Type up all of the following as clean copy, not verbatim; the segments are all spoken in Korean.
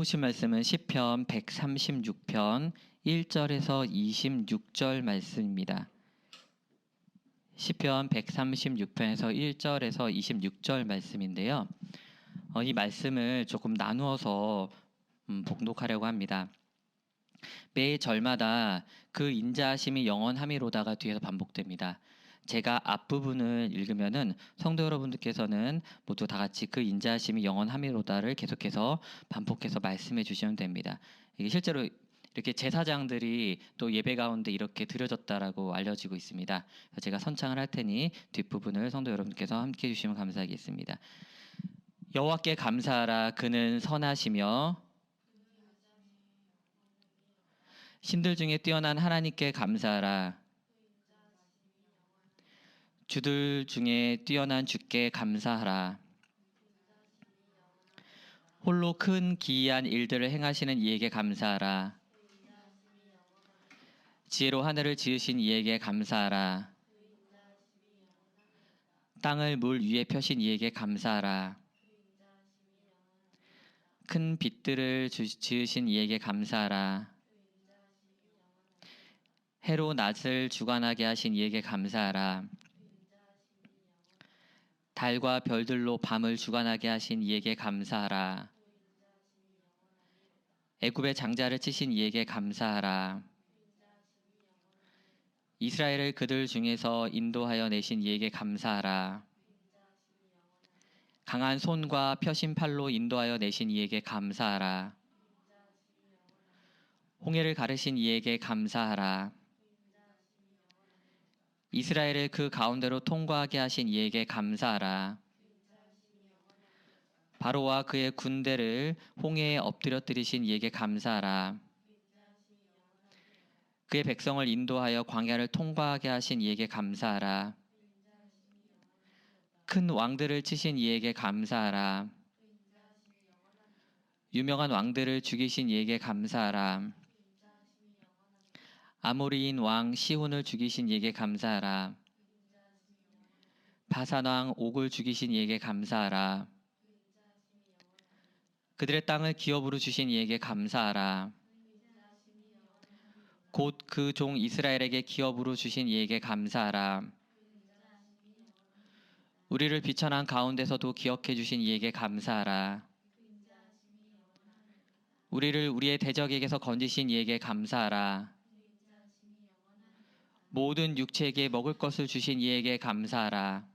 읽어보실 말씀은 시편 136편 1절에서 26절 말씀입니다. 시편 136편에서 1절에서 26절 말씀인데요. 이 말씀을 조금 나누어서 봉독하려고 합니다. 매 절마다 그 인자하심이 영원함이로다가 뒤에서 반복됩니다. 제가 앞부분을 읽으면은 성도 여러분들께서는 모두 다 같이 그 인자하심이 영원함이로다를 계속해서 반복해서 말씀해 주시면 됩니다. 이게 실제로 이렇게 제사장들이 또 예배 가운데 이렇게 드려졌다라고 알려지고 있습니다. 그래서 제가 선창을 할 테니 뒷부분을 성도 여러분께서 함께 해주시면 감사하겠습니다. 여호와께 감사하라. 그는 선하시며 신들 중에 뛰어난 하나님께 감사하라. 주들 중에 뛰어난 주께 감사하라. 홀로 큰 기이한 일들을 행하시는 이에게 감사하라. 지혜로 하늘을 지으신 이에게 감사하라. 땅을 물 위에 펴신 이에게 감사하라. 큰 빛들을 지으신 이에게 감사하라. 해로 낮을 주관하게 하신 이에게 감사하라. 달과 별들로 밤을 주관하게 하신 이에게 감사하라. 애굽의 장자를 치신 이에게 감사하라. 이스라엘을 그들 중에서 인도하여 내신 이에게 감사하라. 강한 손과 펴신 팔로 인도하여 내신 이에게 감사하라. 홍해를 가르신 이에게 감사하라. 이스라엘을 그 가운데로 통과하게 하신 이에게 감사하라. 바로와 그의 군대를 홍해에 엎드려뜨리신 이에게 감사하라. 그의 백성을 인도하여 광야를 통과하게 하신 이에게 감사하라. 큰 왕들을 치신 이에게 감사하라. 유명한 왕들을 죽이신 이에게 감사하라. 아모리인 왕 시혼을 죽이신 이에게 감사하라. 바산 왕 옥을 죽이신 이에게 감사하라. 그들의 땅을 기업으로 주신 이에게 감사하라. 곧 그 종 이스라엘에게 기업으로 주신 이에게 감사하라. 우리를 비천한 가운데서도 기억해 주신 이에게 감사하라. 우리를 우리의 대적에게서 건지신 이에게 감사하라. 모든 육체에게 먹을 것을 주신 이에게 감사하라.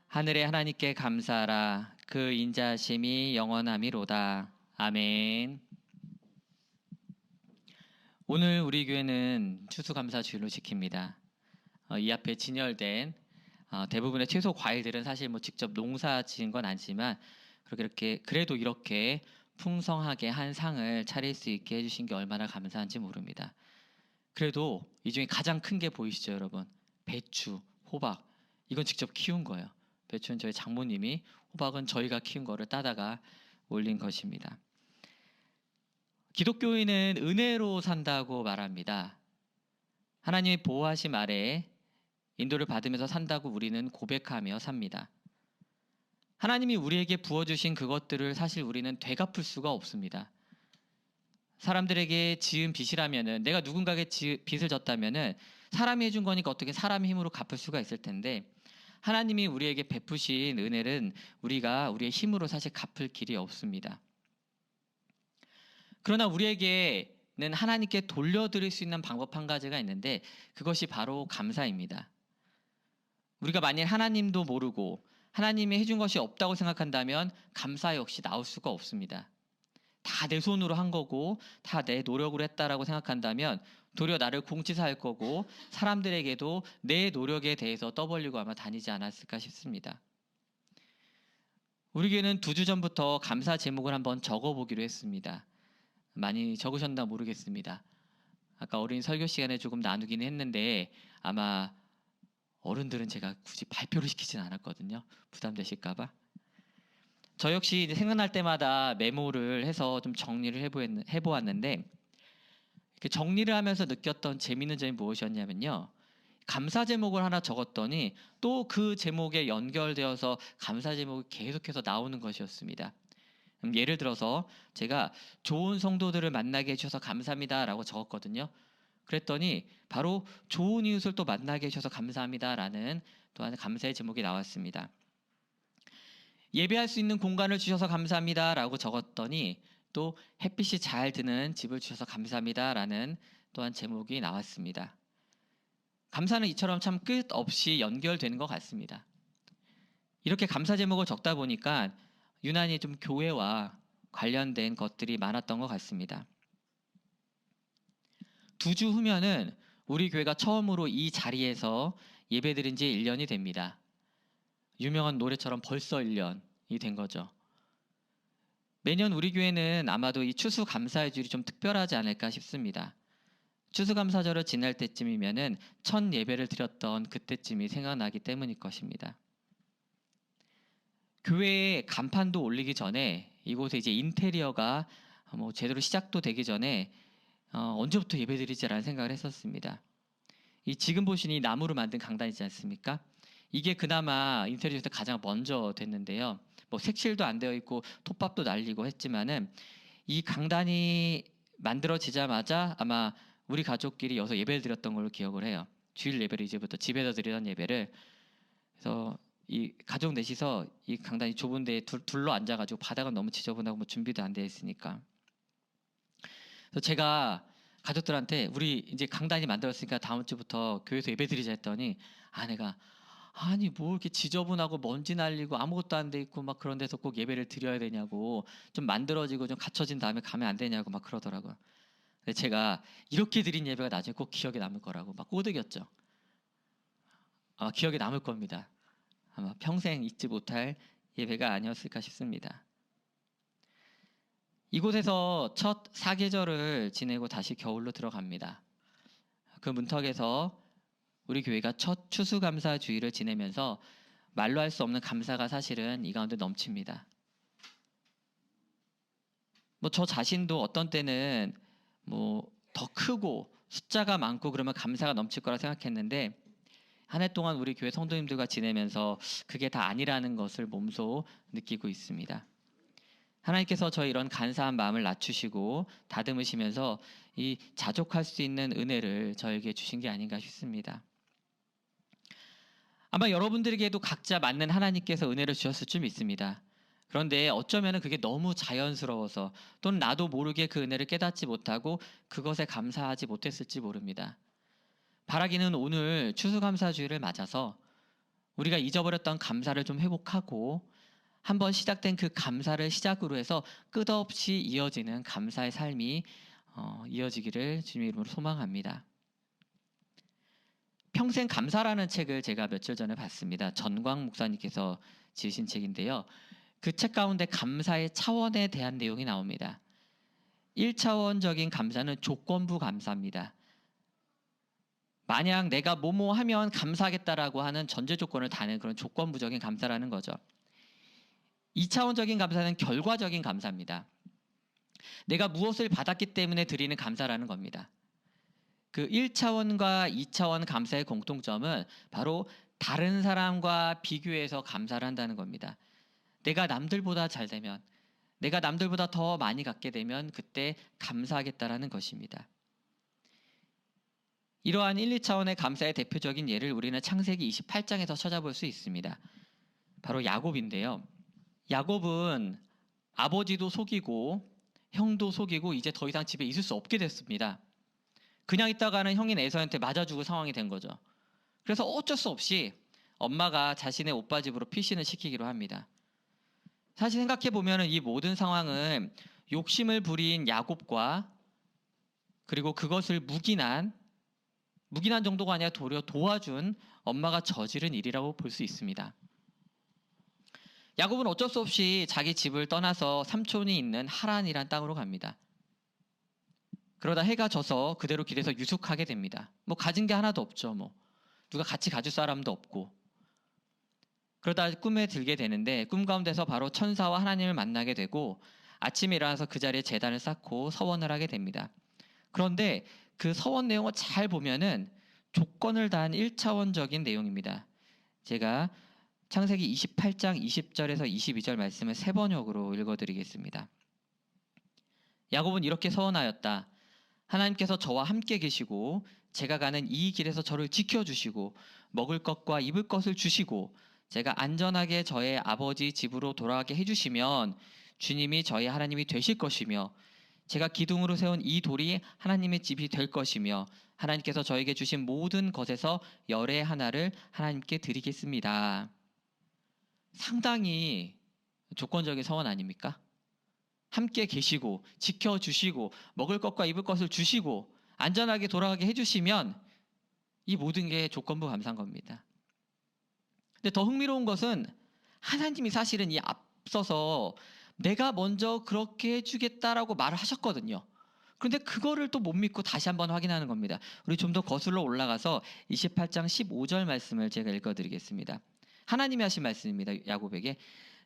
하늘의 하나님께 감사하라. 그 인자하심이 영원함이로다. 아멘. 오늘 우리 교회는 추수감사주일로 지킵니다. 이 앞에 진열된 대부분의 채소 과일들은 사실 직접 농사 지은 건 아니지만 그래도 이렇게 풍성하게 한 상을 차릴 수 있게 해주신 게 얼마나 감사한지 모릅니다. 그래도 이 중에 가장 큰 게 보이시죠, 여러분? 배추, 호박. 이건 직접 키운 거예요. 배추는 저희 장모님이, 호박은 저희가 키운 거를 따다가 올린 것입니다. 기독교인은 은혜로 산다고 말합니다. 하나님의 보호하심 아래 인도를 받으면서 산다고 우리는 고백하며 삽니다. 하나님이 우리에게 부어주신 그것들을 사실 우리는 되갚을 수가 없습니다. 사람들에게 지은 빚이라면은, 내가 누군가에게 빚을 졌다면은 사람이 해준 거니까 어떻게 사람의 힘으로 갚을 수가 있을 텐데, 하나님이 우리에게 베푸신 은혜는 우리가 우리의 힘으로 사실 갚을 길이 없습니다. 그러나 우리에게는 하나님께 돌려드릴 수 있는 방법 한 가지가 있는데, 그것이 바로 감사입니다. 우리가 만일 하나님도 모르고 하나님이 해준 것이 없다고 생각한다면 감사 역시 나올 수가 없습니다. 다 내 손으로 한 거고 다 내 노력으로 했다라고 생각한다면 도리어 나를 공치사할 거고, 사람들에게도 내 노력에 대해서 떠벌리고 아마 다니지 않았을까 싶습니다. 우리 교회는 2주 전부터 감사 제목을 한번 적어보기로 했습니다. 많이 적으셨나 모르겠습니다. 아까 어린 설교 시간에 조금 나누기는 했는데 아마 어른들은 제가 굳이 발표를 시키진 않았거든요. 부담되실까봐. 저 역시 이제 생각날 때마다 메모를 해서 좀 정리를 해보았는데, 이렇게 정리를 하면서 느꼈던 재미있는 점이 무엇이었냐면요. 감사 제목을 하나 적었더니 또 그 제목에 연결되어서 감사 제목이 계속해서 나오는 것이었습니다. 예를 들어서 제가 좋은 성도들을 만나게 해주셔서 감사합니다라고 적었거든요. 그랬더니 바로 좋은 이웃을 또 만나게 해주셔서 감사합니다라는 또한 감사의 제목이 나왔습니다. 예배할 수 있는 공간을 주셔서 감사합니다라고 적었더니 또 햇빛이 잘 드는 집을 주셔서 감사합니다라는 또한 제목이 나왔습니다. 감사는 이처럼 참 끝없이 연결되는 것 같습니다. 이렇게 감사 제목을 적다 보니까 유난히 좀 교회와 관련된 것들이 많았던 것 같습니다. 2주 후면은 우리 교회가 처음으로 이 자리에서 예배드린 지 1년이 됩니다. 유명한 노래처럼 벌써 1년이 된 거죠. 매년 우리 교회는 아마도 이 추수감사의 주일이 좀 특별하지 않을까 싶습니다. 추수감사절을 지날 때쯤이면은 첫 예배를 드렸던 그때쯤이 생각나기 때문일 것입니다. 교회에 간판도 올리기 전에 이곳에 이제 인테리어가 제대로 시작도 되기 전에 언제부터 예배드리지라는 생각을 했었습니다. 이 지금 보시는 이 나무로 만든 강단이지 않습니까? 이게 그나마 인테리어에서 가장 먼저 됐는데요. 색칠도 안 되어 있고 톱밥도 날리고 했지만은 이 강단이 만들어지자마자 아마 우리 가족끼리 여기서 예배를 드렸던 걸로 기억을 해요. 주일 예배를 이제부터 집에서 드리던 예배를. 그래서 이 가족 넷이서 이 강단이 좁은 데에 둘러 앉아가지고 바닥은 너무 지저분하고 준비도 안 되어 있으니까. 그래서 제가 가족들한테 우리 이제 강단이 만들었으니까 다음 주부터 교회에서 예배 드리자 했더니 아내가 아니 뭐 이렇게 지저분하고 먼지 날리고 아무것도 안 돼 있고 막 그런 데서 꼭 예배를 드려야 되냐고, 좀 만들어지고 좀 갖춰진 다음에 가면 안 되냐고 막 그러더라고요. 근데 제가 이렇게 드린 예배가 나중에 꼭 기억에 남을 거라고 막 꼬드겼죠. 아마 기억에 남을 겁니다. 아마 평생 잊지 못할 예배가 아니었을까 싶습니다. 이곳에서 첫 사계절을 지내고 다시 겨울로 들어갑니다. 그 문턱에서 우리 교회가 첫 추수감사 주일을 지내면서 말로 할 수 없는 감사가 사실은 이 가운데 넘칩니다. 저 자신도 어떤 때는 더 크고 숫자가 많고 그러면 감사가 넘칠 거라 생각했는데 한 해 동안 우리 교회 성도님들과 지내면서 그게 다 아니라는 것을 몸소 느끼고 있습니다. 하나님께서 저희 이런 간사한 마음을 낮추시고 다듬으시면서 이 자족할 수 있는 은혜를 저에게 주신 게 아닌가 싶습니다. 아마 여러분들에게도 각자 맞는 하나님께서 은혜를 주셨을 줄 믿습니다. 그런데 어쩌면 그게 너무 자연스러워서 또는 나도 모르게 그 은혜를 깨닫지 못하고 그것에 감사하지 못했을지 모릅니다. 바라기는 오늘 추수감사주일을 맞아서 우리가 잊어버렸던 감사를 좀 회복하고 한번 시작된 그 감사를 시작으로 해서 끝없이 이어지는 감사의 삶이 이어지기를 주님의 이름으로 소망합니다. 평생 감사라는 책을 제가 며칠 전에 봤습니다. 전광 목사님께서 지으신 책인데요. 그 책 가운데 감사의 차원에 대한 내용이 나옵니다. 1차원적인 감사는 조건부 감사입니다. 만약 내가 뭐뭐 하면 감사하겠다라고 하는 전제 조건을 다는 그런 조건부적인 감사라는 거죠. 2차원적인 감사는 결과적인 감사입니다. 내가 무엇을 받았기 때문에 드리는 감사라는 겁니다. 그 1차원과 2차원 감사의 공통점은 바로 다른 사람과 비교해서 감사를 한다는 겁니다. 내가 남들보다 잘 되면, 내가 남들보다 더 많이 갖게 되면 그때 감사하겠다라는 것입니다. 이러한 1, 2차원의 감사의 대표적인 예를 우리는 창세기 28장에서 찾아볼 수 있습니다. 바로 야곱인데요. 야곱은 아버지도 속이고 형도 속이고 이제 더 이상 집에 있을 수 없게 됐습니다. 그냥 있다가는 형인 에서한테 맞아 죽을 상황이 된 거죠. 그래서 어쩔 수 없이 엄마가 자신의 오빠 집으로 피신을 시키기로 합니다. 사실 생각해 보면 이 모든 상황은 욕심을 부린 야곱과 그리고 그것을 묵인한 정도가 아니라 도리어 도와준 엄마가 저지른 일이라고 볼 수 있습니다. 야곱은 어쩔 수 없이 자기 집을 떠나서 삼촌이 있는 하란이란 땅으로 갑니다. 그러다 해가 져서 그대로 길에서 유숙하게 됩니다. 가진 게 하나도 없죠. 누가 같이 가줄 사람도 없고. 그러다 꿈에 들게 되는데 꿈 가운데서 바로 천사와 하나님을 만나게 되고 아침에 일어나서 그 자리에 제단을 쌓고 서원을 하게 됩니다. 그런데 그 서원 내용을 잘 보면은 조건을 다한 1차원적인 내용입니다. 제가 창세기 28장 20절에서 22절 말씀을 세 번역으로 읽어드리겠습니다. 야곱은 이렇게 서원하였다. 하나님께서 저와 함께 계시고 제가 가는 이 길에서 저를 지켜주시고 먹을 것과 입을 것을 주시고 제가 안전하게 저의 아버지 집으로 돌아가게 해주시면 주님이 저의 하나님이 되실 것이며 제가 기둥으로 세운 이 돌이 하나님의 집이 될 것이며 하나님께서 저에게 주신 모든 것에서 열의 하나를 하나님께 드리겠습니다. 상당히 조건적인 서원 아닙니까? 함께 계시고 지켜주시고 먹을 것과 입을 것을 주시고 안전하게 돌아가게 해주시면 이 모든 게 조건부 감사한 겁니다. 근데 더 흥미로운 것은 하나님이 사실은 이 앞서서 내가 먼저 그렇게 해주겠다라고 말을 하셨거든요. 그런데 그거를 또 못 믿고 다시 한번 확인하는 겁니다. 우리 좀 더 거슬러 올라가서 28장 15절 말씀을 제가 읽어드리겠습니다. 하나님이 하신 말씀입니다. 야곱에게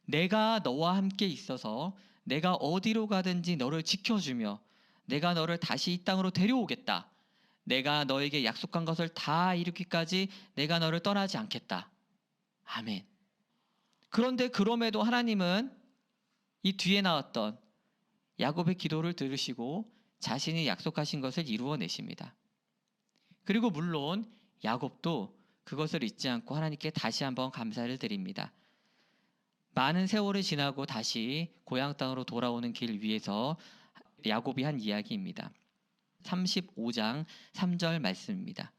내가 너와 함께 있어서 내가 어디로 가든지 너를 지켜주며 내가 너를 다시 이 땅으로 데려오겠다. 내가 너에게 약속한 것을 다 이루기까지 내가 너를 떠나지 않겠다. 아멘. 그런데 그럼에도 하나님은 이 뒤에 나왔던 야곱의 기도를 들으시고 자신이 약속하신 것을 이루어내십니다. 그리고 물론 야곱도 그것을 잊지 않고 하나님께 다시 한번 감사를 드립니다. 많은 세월이 지나고 다시 고향 땅으로 돌아오는 길 위에서 야곱이 한 이야기입니다. 35장 3절 말씀입니다.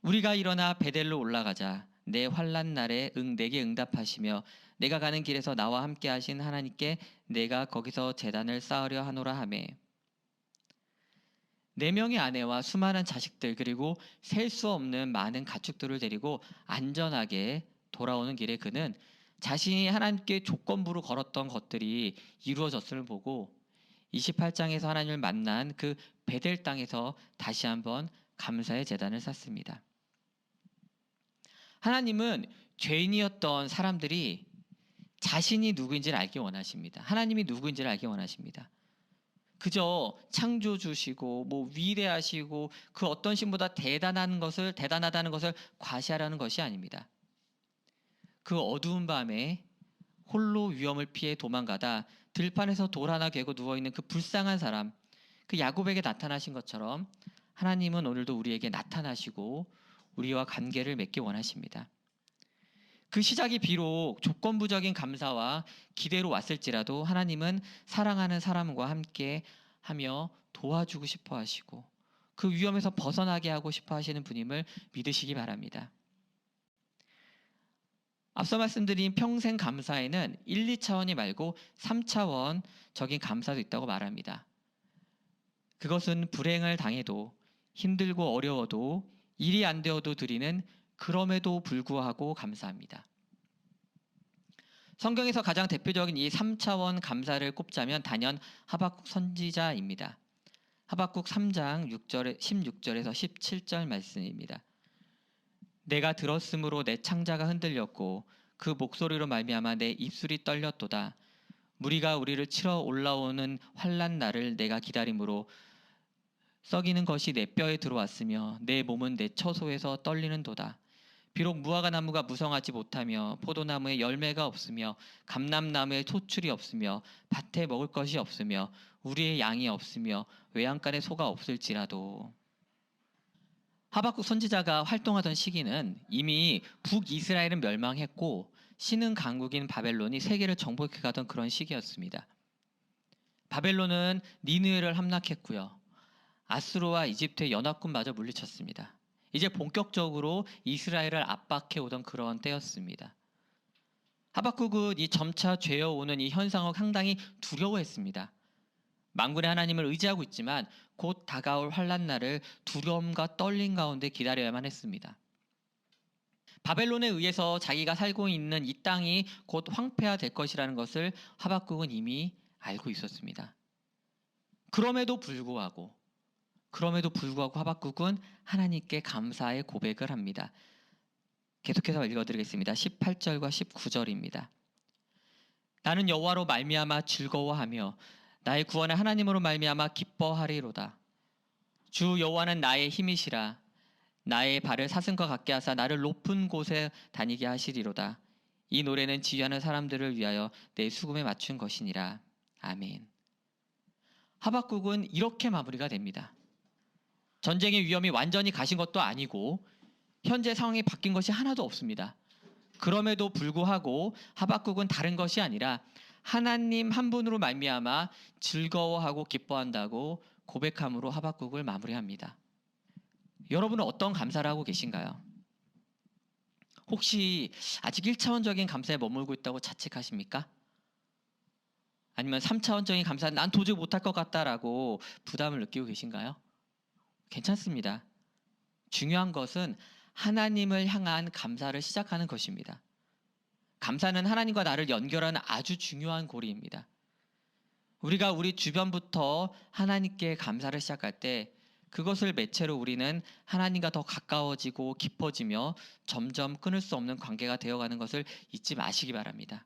우리가 일어나 베델로 올라가자. 내 환난 날에 내게 응답하시며 내가 가는 길에서 나와 함께 하신 하나님께 내가 거기서 제단을 쌓으려 하노라 하매. 4명의 아내와 수많은 자식들 그리고 셀 수 없는 많은 가축들을 데리고 안전하게 돌아오는 길에 그는 자신이 하나님께 조건부로 걸었던 것들이 이루어졌음을 보고 28장에서 하나님을 만난 그 베델 땅에서 다시 한번 감사의 제단을 쌓습니다. 하나님은 죄인이었던 사람들이 자신이 누구인지를 알기 원하십니다. 하나님이 누구인지를 알기 원하십니다. 그저 창조주시고 위대하시고 그 어떤 신보다 대단하다는 것을 과시하라는 것이 아닙니다. 그 어두운 밤에 홀로 위험을 피해 도망가다 들판에서 돌 하나 괴고 누워있는 그 불쌍한 사람, 그 야곱에게 나타나신 것처럼 하나님은 오늘도 우리에게 나타나시고 우리와 관계를 맺기 원하십니다. 그 시작이 비록 조건부적인 감사와 기대로 왔을지라도 하나님은 사랑하는 사람과 함께 하며 도와주고 싶어 하시고 그 위험에서 벗어나게 하고 싶어 하시는 분임을 믿으시기 바랍니다. 앞서 말씀드린 평생 감사에는 1, 2차원이 말고 3차원적인 감사도 있다고 말합니다. 그것은 불행을 당해도 힘들고 어려워도 일이 안 되어도 드리는 그럼에도 불구하고 감사합니다. 성경에서 가장 대표적인 이 3차원 감사를 꼽자면 단연 하박국 선지자입니다. 하박국 3장 16절에서 17절 말씀입니다. 내가 들었으므로 내 창자가 흔들렸고 그 목소리로 말미암아 내 입술이 떨렸도다. 무리가 우리를 치러 올라오는 환난 날을 내가 기다림으로 썩이는 것이 내 뼈에 들어왔으며 내 몸은 내 처소에서 떨리는도다. 비록 무화과 나무가 무성하지 못하며 포도나무에 열매가 없으며 감람나무에 토출이 없으며 밭에 먹을 것이 없으며 우리의 양이 없으며 외양간에 소가 없을지라도. 하박국 선지자가 활동하던 시기는 이미 북이스라엘은 멸망했고 신흥 강국인 바벨론이 세계를 정복해가던 그런 시기였습니다. 바벨론은 니느웨를 함락했고요. 아수르와 이집트의 연합군마저 물리쳤습니다. 이제 본격적으로 이스라엘을 압박해오던 그런 때였습니다. 하박국은 이 점차 죄어오는 이 현상을 상당히 두려워했습니다. 만군의 하나님을 의지하고 있지만 곧 다가올 환난 날을 두려움과 떨림 가운데 기다려야만 했습니다. 바벨론에 의해서 자기가 살고 있는 이 땅이 곧 황폐화될 것이라는 것을 하박국은 이미 알고 있었습니다. 그럼에도 불구하고 하박국은 하나님께 감사의 고백을 합니다. 계속해서 읽어드리겠습니다. 18절과 19절입니다. 나는 여호와로 말미암아 즐거워하며 나의 구원의 하나님으로 말미암아 기뻐하리로다. 주 여호와는 나의 힘이시라. 나의 발을 사슴과 같게 하사 나를 높은 곳에 다니게 하시리로다. 이 노래는 지휘하는 사람들을 위하여 내 수금에 맞춘 것이니라. 아멘. 하박국은 이렇게 마무리가 됩니다. 전쟁의 위험이 완전히 가신 것도 아니고 현재 상황이 바뀐 것이 하나도 없습니다. 그럼에도 불구하고 하박국은 다른 것이 아니라 하나님 한 분으로 말미암아 즐거워하고 기뻐한다고 고백함으로 하박국을 마무리합니다. 여러분은 어떤 감사를 하고 계신가요? 혹시 아직 1차원적인 감사에 머물고 있다고 자책하십니까? 아니면 3차원적인 감사, 난 도저히 못할 것 같다라고 부담을 느끼고 계신가요? 괜찮습니다. 중요한 것은 하나님을 향한 감사를 시작하는 것입니다. 감사는 하나님과 나를 연결하는 아주 중요한 고리입니다. 우리가 우리 주변부터 하나님께 감사를 시작할 때 그것을 매체로 우리는 하나님과 더 가까워지고 깊어지며 점점 끊을 수 없는 관계가 되어가는 것을 잊지 마시기 바랍니다.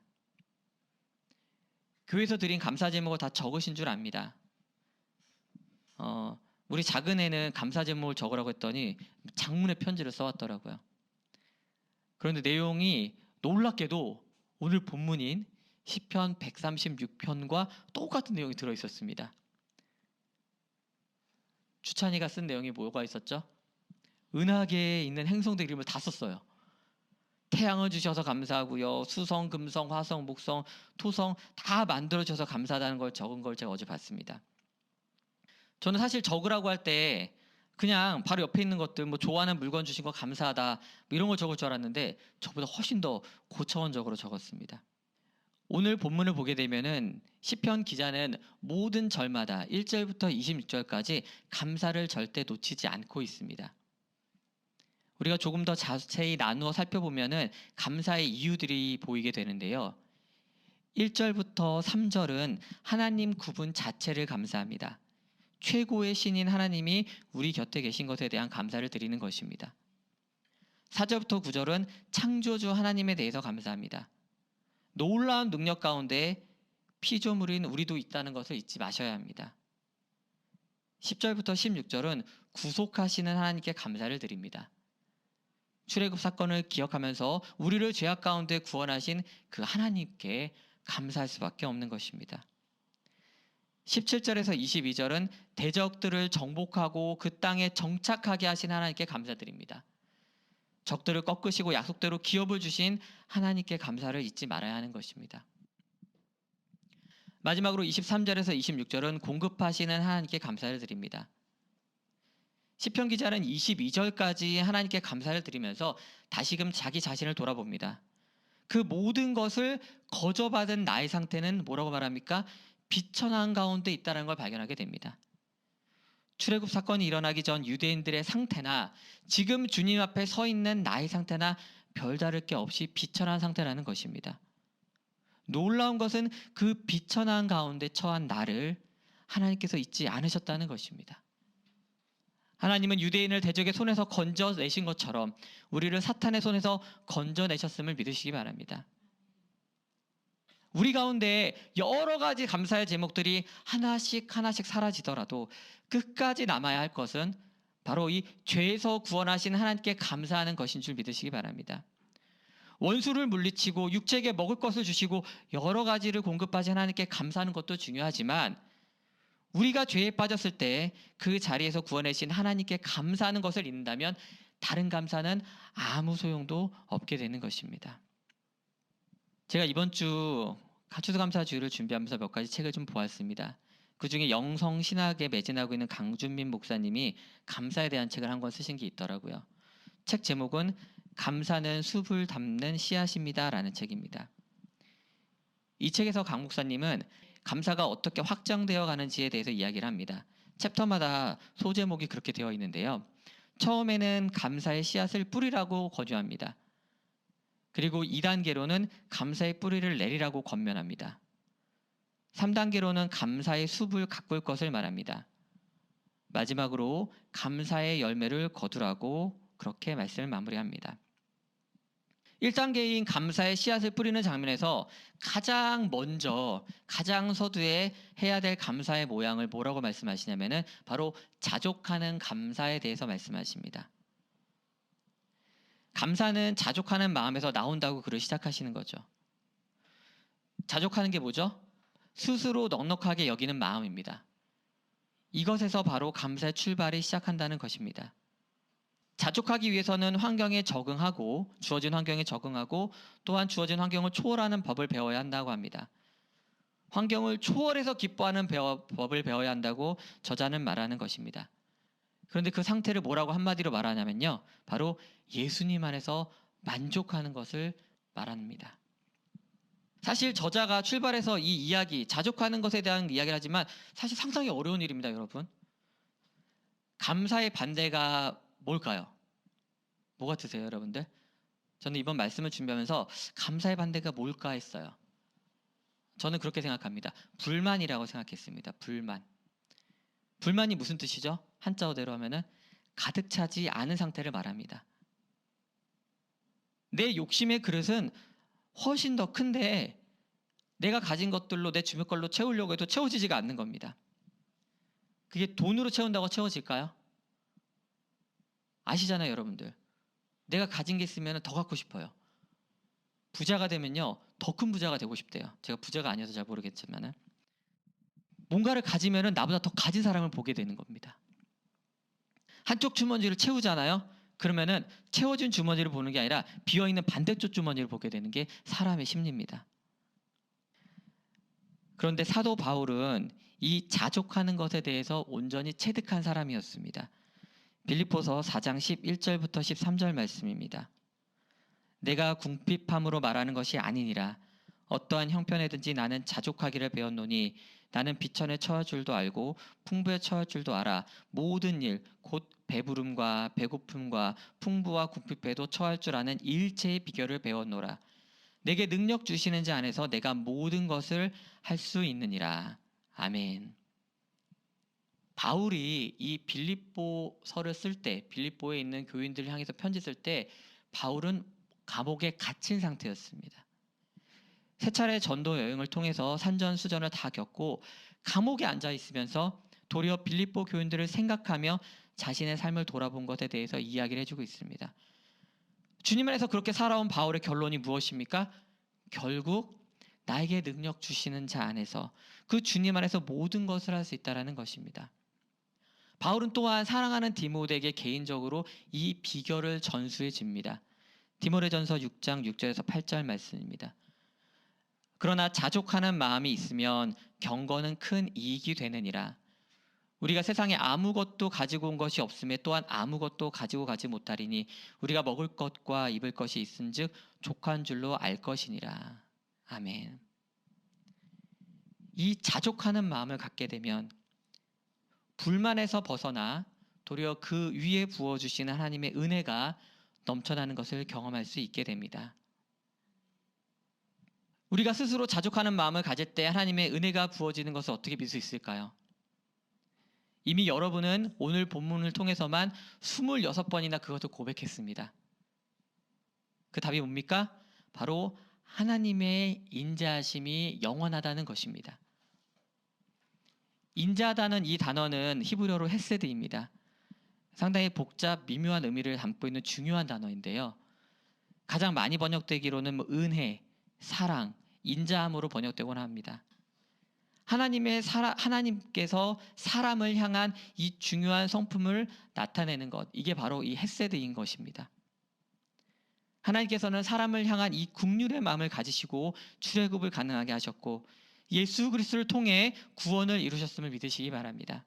교회에서 드린 감사 제목을 다 적으신 줄 압니다. 우리 작은 애는 감사 제목을 적으라고 했더니 장문의 편지를 써왔더라고요. 그런데 내용이 놀랍게도 오늘 본문인 시편 136편과 똑같은 내용이 들어있었습니다. 추찬이가 쓴 내용이 뭐가 있었죠? 은하계에 있는 행성들 이름을 다 썼어요. 태양을 주셔서 감사하고요. 수성, 금성, 화성, 목성, 토성 다 만들어주셔서 감사하다는 걸 적은 걸 제가 어제 봤습니다. 저는 사실 적으라고 할 때 그냥 바로 옆에 있는 것들, 뭐 좋아하는 물건 주신 거 감사하다 뭐 이런 걸 적을 줄 알았는데 저보다 훨씬 더 고차원적으로 적었습니다. 오늘 본문을 보게 되면은 시편 기자는 모든 절마다 1절부터 26절까지 감사를 절대 놓치지 않고 있습니다. 우리가 조금 더 자세히 나누어 살펴보면은 감사의 이유들이 보이게 되는데요. 1절부터 3절은 하나님 구분 자체를 감사합니다. 최고의 신인 하나님이 우리 곁에 계신 것에 대한 감사를 드리는 것입니다. 4절부터 9절은 창조주 하나님에 대해서 감사합니다. 놀라운 능력 가운데 피조물인 우리도 있다는 것을 잊지 마셔야 합니다. 10절부터 16절은 구속하시는 하나님께 감사를 드립니다. 출애굽 사건을 기억하면서 우리를 죄악 가운데 구원하신 그 하나님께 감사할 수밖에 없는 것입니다. 17절에서 22절은 대적들을 정복하고 그 땅에 정착하게 하신 하나님께 감사드립니다. 적들을 꺾으시고 약속대로 기업을 주신 하나님께 감사를 잊지 말아야 하는 것입니다. 마지막으로 23절에서 26절은 공급하시는 하나님께 감사를 드립니다. 시편 기자는 22절까지 하나님께 감사를 드리면서 다시금 자기 자신을 돌아봅니다. 그 모든 것을 거저받은 나의 상태는 뭐라고 말합니까? 비천한 가운데 있다는 걸 발견하게 됩니다. 출애굽 사건이 일어나기 전 유대인들의 상태나 지금 주님 앞에 서 있는 나의 상태나 별다를 게 없이 비천한 상태라는 것입니다. 놀라운 것은 그 비천한 가운데 처한 나를 하나님께서 잊지 않으셨다는 것입니다. 하나님은 유대인을 대적의 손에서 건져내신 것처럼 우리를 사탄의 손에서 건져내셨음을 믿으시기 바랍니다. 우리 가운데 여러 가지 감사의 제목들이 하나씩 하나씩 사라지더라도 끝까지 남아야 할 것은 바로 이 죄에서 구원하신 하나님께 감사하는 것인 줄 믿으시기 바랍니다. 원수를 물리치고 육체에게 먹을 것을 주시고 여러 가지를 공급하신 하나님께 감사하는 것도 중요하지만 우리가 죄에 빠졌을 때 그 자리에서 구원하신 하나님께 감사하는 것을 잊는다면 다른 감사는 아무 소용도 없게 되는 것입니다. 제가 이번 주 추수감사주일을 준비하면서 몇 가지 책을 좀 보았습니다. 그중에 영성신학에 매진하고 있는 강준민 목사님이 감사에 대한 책을 한 권 쓰신 게 있더라고요. 책 제목은 감사는 숲을 담는 씨앗입니다 라는 책입니다. 이 책에서 강 목사님은 감사가 어떻게 확장되어 가는지에 대해서 이야기를 합니다. 챕터마다 소제목이 그렇게 되어 있는데요. 처음에는 감사의 씨앗을 뿌리라고 권유합니다. 그리고 2단계로는 감사의 뿌리를 내리라고 권면합니다. 3단계로는 감사의 숲을 가꿀 것을 말합니다. 마지막으로 감사의 열매를 거두라고 그렇게 말씀을 마무리합니다. 1단계인 감사의 씨앗을 뿌리는 장면에서 가장 먼저 가장 서두에 해야 될 감사의 모양을 뭐라고 말씀하시냐면은 바로 자족하는 감사에 대해서 말씀하십니다. 감사는 자족하는 마음에서 나온다고 글을 시작하시는 거죠. 자족하는 게 뭐죠? 스스로 넉넉하게 여기는 마음입니다. 이것에서 바로 감사의 출발이 시작한다는 것입니다. 자족하기 위해서는 환경에 적응하고 주어진 환경에 적응하고 또한 주어진 환경을 초월하는 법을 배워야 한다고 합니다. 환경을 초월해서 기뻐하는 법을 배워야 한다고 저자는 말하는 것입니다. 그런데 그 상태를 뭐라고 한마디로 말하냐면요. 바로 예수님 안에서 만족하는 것을 말합니다. 사실 저자가 출발해서 이 이야기, 자족하는 것에 대한 이야기를 하지만 사실 상상이 어려운 일입니다, 여러분. 감사의 반대가 뭘까요? 뭐 같으세요, 여러분들? 저는 이번 말씀을 준비하면서 감사의 반대가 뭘까 했어요. 저는 그렇게 생각합니다. 불만이라고 생각했습니다. 불만. 불만이 무슨 뜻이죠? 한자어대로 하면은 가득 차지 않은 상태를 말합니다. 내 욕심의 그릇은 훨씬 더 큰데 내가 가진 것들로 내 주변 걸로 채우려고 해도 채워지지가 않는 겁니다. 그게 돈으로 채운다고 채워질까요? 아시잖아요, 여러분들. 내가 가진 게 있으면 더 갖고 싶어요. 부자가 되면요, 더 큰 부자가 되고 싶대요. 제가 부자가 아니어서 잘 모르겠지만은 뭔가를 가지면은 나보다 더 가진 사람을 보게 되는 겁니다. 한쪽 주머니를 채우잖아요. 그러면은 채워진 주머니를 보는 게 아니라 비어있는 반대쪽 주머니를 보게 되는 게 사람의 심리입니다. 그런데 사도 바울은 이 자족하는 것에 대해서 온전히 체득한 사람이었습니다. 빌립보서 4장 11절부터 13절 말씀입니다. 내가 궁핍함으로 말하는 것이 아니니라. 어떠한 형편에든지 나는 자족하기를 배웠노니 나는 비천에 처할 줄도 알고 풍부에 처할 줄도 알아. 모든 일 곧 배부름과 배고픔과 풍부와 궁핍에도 처할 줄 아는 일체의 비결을 배웠노라. 내게 능력 주시는 자 안에서 내가 모든 것을 할 수 있느니라. 아멘. 바울이 이 빌립보서를 쓸 때, 빌립보에 있는 교인들을 향해서 편지 쓸 때 바울은 감옥에 갇힌 상태였습니다. 세 차례 전도 여행을 통해서 산전수전을 다 겪고 감옥에 앉아 있으면서 도리어 빌립보 교인들을 생각하며 자신의 삶을 돌아본 것에 대해서 이야기를 해주고 있습니다. 주님 안에서 그렇게 살아온 바울의 결론이 무엇입니까? 결국 나에게 능력 주시는 자 안에서 그 주님 안에서 모든 것을 할 수 있다는 것입니다. 바울은 또한 사랑하는 디모데에게 개인적으로 이 비결을 전수해 줍니다. 디모데전서 6장 6절에서 8절 말씀입니다. 그러나 자족하는 마음이 있으면 경건은 큰 이익이 되느니라. 우리가 세상에 아무것도 가지고 온 것이 없음에 또한 아무것도 가지고 가지 못하리니 우리가 먹을 것과 입을 것이 있은즉 족한 줄로 알 것이니라. 아멘. 이 자족하는 마음을 갖게 되면 불만에서 벗어나 도리어 그 위에 부어주시는 하나님의 은혜가 넘쳐나는 것을 경험할 수 있게 됩니다. 우리가 스스로 자족하는 마음을 가질 때 하나님의 은혜가 부어지는 것을 어떻게 믿을 수 있을까요? 이미 여러분은 오늘 본문을 통해서만 26번이나 그것을 고백했습니다. 그 답이 뭡니까? 바로 하나님의 인자하심이 영원하다는 것입니다. 인자하다는 이 단어는 히브리어로 헤세드입니다. 상당히 복잡 미묘한 의미를 담고 있는 중요한 단어인데요. 가장 많이 번역되기로는 은혜, 사랑, 인자함으로 번역되곤 합니다. 하나님께서 사람을 향한 이 중요한 성품을 나타내는 것, 이게 바로 이 헤세드인 것입니다. 하나님께서는 사람을 향한 이 긍휼의 마음을 가지시고 출애굽을 가능하게 하셨고 예수 그리스도를 통해 구원을 이루셨음을 믿으시기 바랍니다.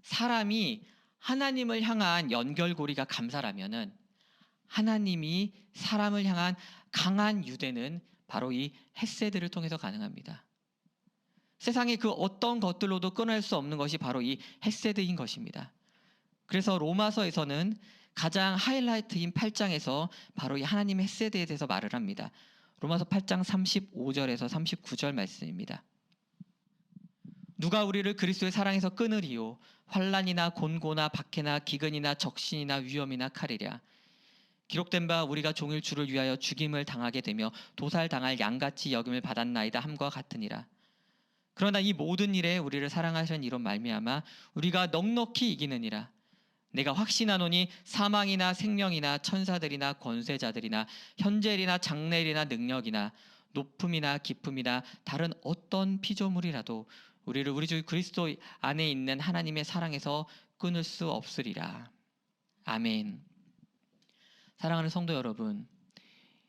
사람이 하나님을 향한 연결고리가 감사라면은 하나님이 사람을 향한 강한 유대는 바로 이 헤세드를 통해서 가능합니다. 세상의 그 어떤 것들로도 끊을 수 없는 것이 바로 이 헤세드인 것입니다. 그래서 로마서에서는 가장 하이라이트인 8장에서 바로 이 하나님의 헤세드에 대해서 말을 합니다. 로마서 8장 35절에서 39절 말씀입니다. 누가 우리를 그리스도의 사랑에서 끊으리요? 환난이나 곤고나 박해나 기근이나 적신이나 위험이나 칼이랴. 기록된 바 우리가 종일 주를 위하여 죽임을 당하게 되며 도살당할 양같이 여김을 받았나이다 함과 같으니라. 그러나 이 모든 일에 우리를 사랑하시는 이로 말미암아 우리가 넉넉히 이기느니라. 내가 확신하노니 사망이나 생명이나 천사들이나 권세자들이나 현재일이나 장래일이나 능력이나 높음이나 깊음이나 다른 어떤 피조물이라도 우리를 우리 주 그리스도 안에 있는 하나님의 사랑에서 끊을 수 없으리라. 아멘. 사랑하는 성도 여러분,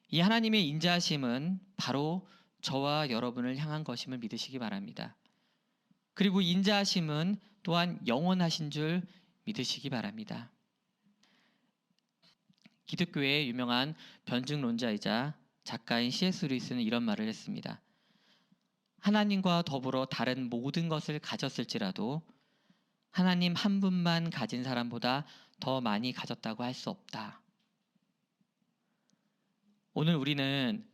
이 하나님의 인자하심은 바로 저와 여러분을 향한 것임을 믿으시기 바랍니다. 그리고 인자하심은 또한 영원하신 줄 믿으시기 바랍니다. 기독교의 유명한 변증론자이자 작가인 C.S. 루이스는 이런 말을 했습니다. 하나님과 더불어 다른 모든 것을 가졌을지라도 하나님 한 분만 가진 사람보다 더 많이 가졌다고 할 수 없다. 오늘 우리는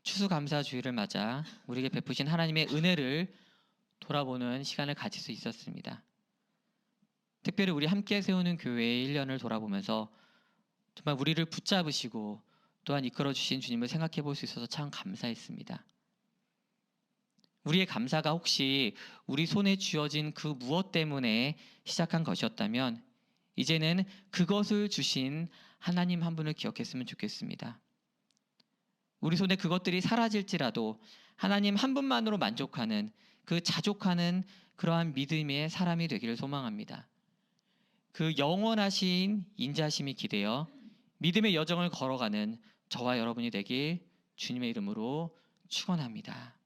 추수감사주일을 맞아 우리에게 베푸신 하나님의 은혜를 돌아보는 시간을 가질 수 있었습니다. 특별히 우리 함께 세우는 교회의 1년을 돌아보면서 정말 우리를 붙잡으시고 또한 이끌어주신 주님을 생각해 볼 수 있어서 참 감사했습니다. 우리의 감사가 혹시 우리 손에 쥐어진 그 무엇 때문에 시작한 것이었다면 이제는 그것을 주신 하나님 한 분을 기억했으면 좋겠습니다. 우리 손에 그것들이 사라질지라도 하나님 한 분만으로 만족하는 그 자족하는 그러한 믿음의 사람이 되기를 소망합니다. 그 영원하신 인자심이 기대어 믿음의 여정을 걸어가는 저와 여러분이 되길 주님의 이름으로 축원합니다.